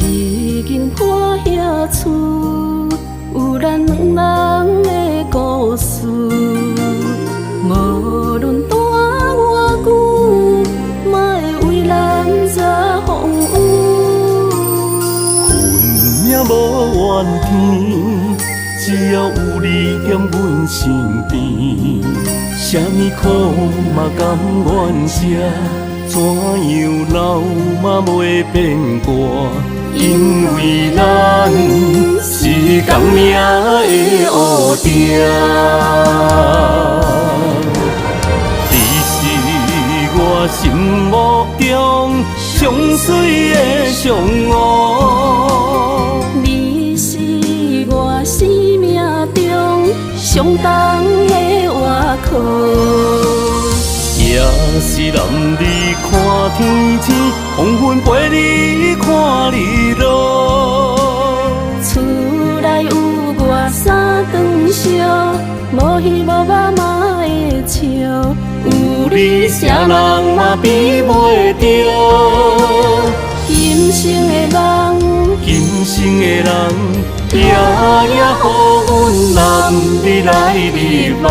一间破遐厝，有咱两人的故事。无论大偌久，莫会为咱惹风雨。运命无怨天，只要有你踮阮身边，啥物苦嘛甘愿吃，怎样老嘛袂变卦。因为咱是共命的乌定，你是我心目中上水的上乌，你是我生命中上重的活靠。也是男儿看天星，黄昏陪你看日落。厝内有我三顿烧，无鱼无肉嘛会笑。有你啥人嘛比袂着。今生的梦，今生的人，夜夜予阮男儿来日梦。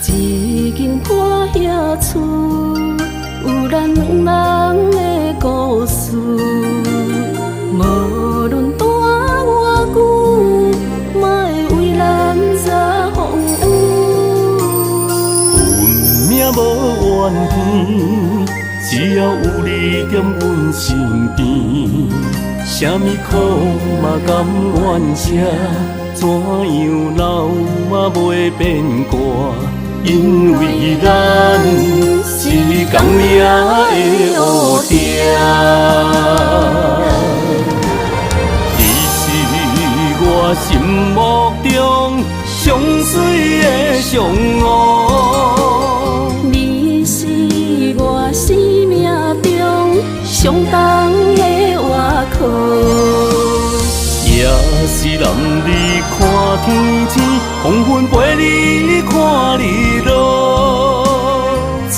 一间破遐厝，有咱两人的故事。无论大偌久，莫会为咱惹风雨。运命无怨天，只要有你踮阮身边，啥物苦嘛甘愿吃，怎样老嘛袂变卦。因为咱是共命的乌定，你是我心目中上水的上乌，你是我生命中上重的活靠。也是男儿看天星，黄昏陪你看日落。厝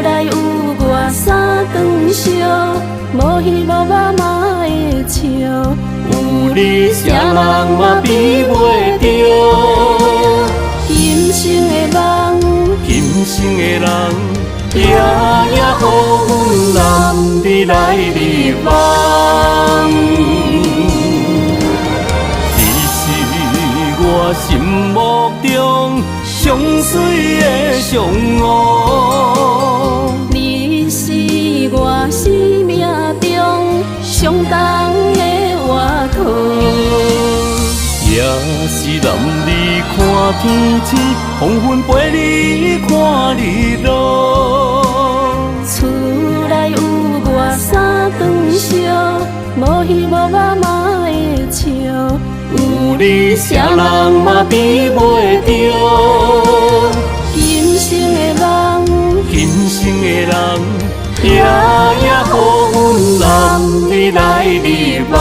内有我三顿烧，无鱼无肉嘛会笑。有你啥人嘛比袂着。今生的梦，今生的人，夜夜予阮男儿来日梦。我心目中上水的上乌，你是我生命中上重的活靠。也是男儿看天星，黄昏陪你看日落。厝内有我三顿烧，无鱼无肉嘛会笑。有你啥人嘛比袂着。今生的梦，今生的人，夜夜予阮男儿来日梦。